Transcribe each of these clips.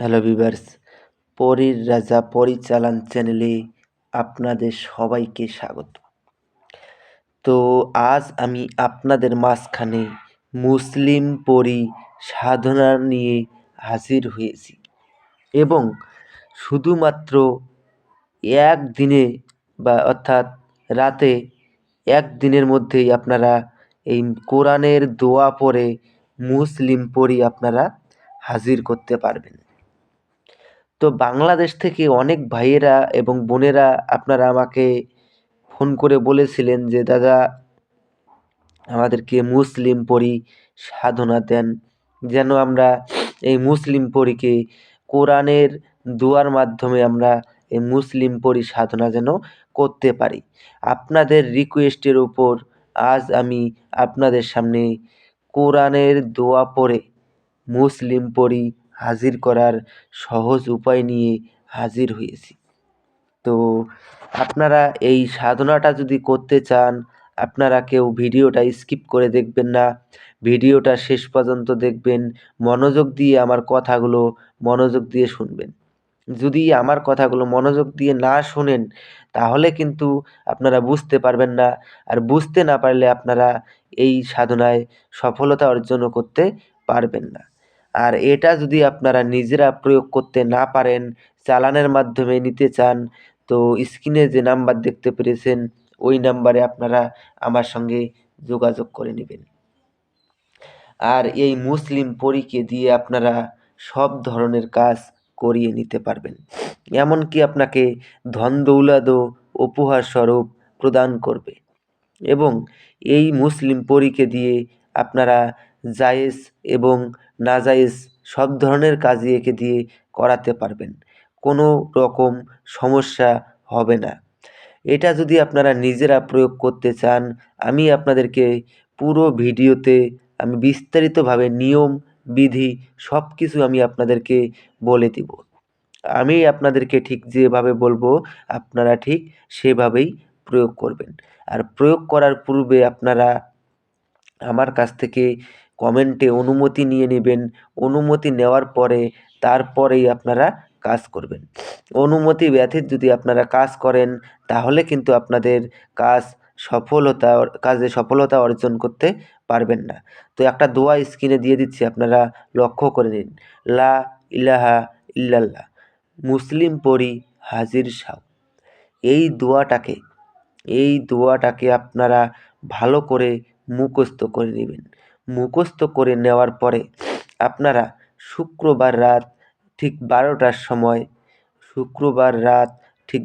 Hello viewers, পরীর রাজা পরিচালন চ্যানেলে আপনাদের সবাইকে স্বাগত। তো আজ আমি আপনাদের মাঝখানে মুসলিম পরী সাধনা নিয়ে হাজির হয়েছি এবং শুধুমাত্র একদিনে অর্থাৎ রাতে একদিনের মধ্যেই আপনারা এই কোরআনের দোয়া পড়ে মুসলিম পরী আপনারা হাজির করতে পারবেন। তো বাংলাদেশ থেকে অনেক ভাইয়েরা এবং বোনেরা আপনারা আমাকে ফোন করে বলেছিলেন যে দাদা আমাদেরকে মুসলিম পরী সাধনা দেন, যেন আমরা এই মুসলিম পরীকে কোরআনের দোয়ার মাধ্যমে আমরা এই মুসলিম পরী সাধনা যেন করতে পারি। আপনাদের রিকোয়েস্টের উপর আজ আমি আপনাদের সামনে কোরআনের দোয়া পড়ে মুসলিম পরী হাজির করার সহজ উপায় নিয়ে হাজির হয়েছি। তো আপনারা এই সাধনাটা যদি করতে চান, আপনারা কেউ ভিডিওটা স্কিপ করে দেখবেন না, ভিডিওটা শেষ পর্যন্ত দেখবেন, মনোযোগ দিয়ে আমার কথাগুলো মনোযোগ দিয়ে শুনবেন। যদি আমার কথাগুলো মনোযোগ দিয়ে না শোনেন তাহলে কিন্তু আপনারা বুঝতে পারবেন না, আর বুঝতে না পারলে আপনারা এই সাধনায় সফলতা অর্জন করতে পারবেন না। আর এটা যদি আপনারা নিজেরা প্রয়োগ করতে না পারেন, চালানের মাধ্যমে নিতে চান, তো স্ক্রিনে যে নাম্বার দেখতে পেরেছেন ওই নাম্বারে আপনারা আমার সঙ্গে যোগাযোগ করে নেবেন। আর এই মুসলিম পরীকে দিয়ে আপনারা সব ধরনের কাজ করিয়ে নিতে পারবেন, এমনকি আপনাকে ধন দৌলতও উপহার স্বরূপ প্রদান করবে। এবং এই মুসলিম পরীকে দিয়ে আপনারা জায়েজ এবং নাজায়েজ সব ধরনের কাজই একে দিয়ে করাতে পারবেন, কোনো রকম সমস্যা হবে না। এটা যদি আপনারা নিজেরা প্রয়োগ করতে চান, আমি আপনাদেরকে পুরো ভিডিওতে আমি বিস্তারিতভাবে নিয়ম বিধি সব কিছু আমি আপনাদেরকে বলে দিব। আমি আপনাদেরকে ঠিক যেভাবে বলবো আপনারা ঠিক সেভাবেই প্রয়োগ করবেন। আর প্রয়োগ করার পূর্বে আপনারা আমার কাছ থেকে কমেন্টে অনুমতি নিয়ে নেবেন। অনুমতি নেওয়ার পরে তারপরেই আপনারা কাজ করবেন। অনুমতি ব্যতীত যদি আপনারা কাজ করেন তাহলে কিন্তু আপনাদের কাজে সফলতা অর্জন করতে পারবেন না। তো একটা দোয়া স্ক্রিনে দিয়ে দিচ্ছি, আপনারা লক্ষ্য করে নিন। লা ইলাহা ইল্লাল্লাহ, মুসলিম পরী হাজির সাও। এই দোয়াটাকে আপনারা ভালো করে মুখস্থ করে নেবেন। মুখস্থ করে নেওয়ার পরে আপনারা শুক্রবার রাত ঠিক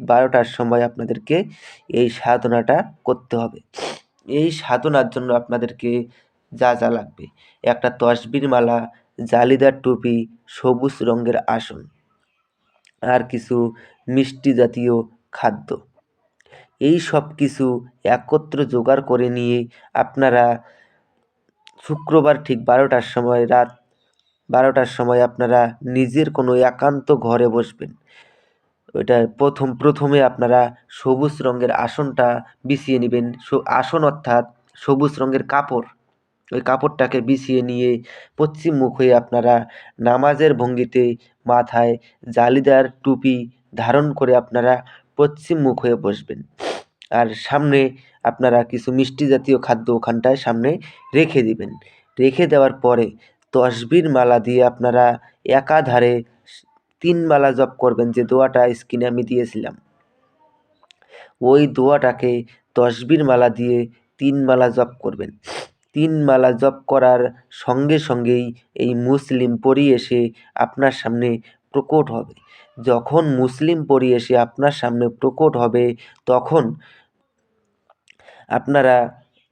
12টার সময় আপনাদেরকে এই সাধনাটা করতে হবে। এই সাধনার জন্য আপনাদেরকে যা যা লাগবে: একটা তসবির মালা, জালিদার টুপি, সবুজ রঙের আসন, আর কিছু মিষ্টি জাতীয় খাদ্য। এই সব কিছু একত্র জোগাড় করে নিয়ে আপনারা শুক্রবার ঠিক রাত 12টার সময় আপনারা নিজের কোনো একান্ত ঘরে বসবেন। ওইটা প্রথমে আপনারা সবুজ রঙের আসনটা বিছিয়ে নেবেন। আসন অর্থাৎ সবুজ রঙের কাপড়, ওই কাপড়টাকে বিছিয়ে নিয়ে পশ্চিম মুখ হয়ে আপনারা নামাজের ভঙ্গিতে মাথায় জালিদার টুপি ধারণ করে আপনারা পশ্চিম মুখ হয়ে বসবেন। আর সামনে আপনারা কিছু মিষ্টি জাতীয় খাদ্য ওখানটায় সামনে রেখে দিবেন। রেখে দেওয়ার পরে তসবির মালা দিয়ে আপনারা একাধারে 3 মালা জপ করবেন, যে দোয়াটা স্ক্রিনে আমি দিয়েছিলাম। ওই দোয়াটাকে তসবির মালা দিয়ে 3 মালা জপ করবেন। 3 মালা জপ করার সঙ্গে সঙ্গেই এই মুসলিম পরী এসে আপনার সামনে প্রকট হবে। যখন মুসলিম পরী এসে আপনার সামনে প্রকট হবে তখন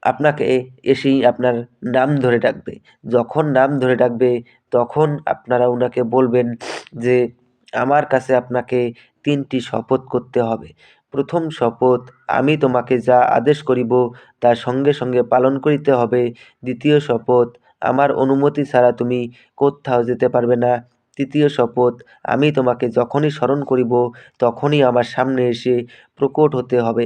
আপনাকে এসেই আপনার নাম ধরে ডাকবে। যখন নাম ধরে ডাকবে তখন আপনারা উনাকে বলবেন যে আমার কাছে আপনাকে 3টি শপথ করতে হবে। প্রথম শপথ, আমি তোমাকে যা আদেশ করিব তা সঙ্গে সঙ্গে পালন করিতে হবে। দ্বিতীয় শপথ, আমার অনুমতি ছাড়া তুমি কোত্থাও যেতে পারবে না। তৃতীয় শপথ, আমি তোমাকে যখনই স্মরণ করিব তখনই আমার সামনে এসে প্রকট হতে হবে।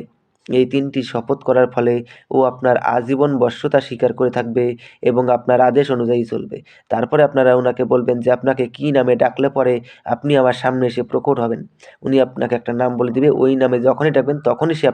এই ৩টি শপথ করার ফলে ও আপনার আজীবন বশ্যতা স্বীকার করে থাকবে এবং আপনার আদেশ অনুযায়ী চলবে। তারপরে আপনারা উনাকে বলবেন যে আপনাকে কী নামে ডাকলে পরে আপনি আমার সামনে এসে প্রকট হবেন। উনি আপনাকে একটা নাম বলে দিবে, ওই নামে যখনই ডাকবেন তখনই সে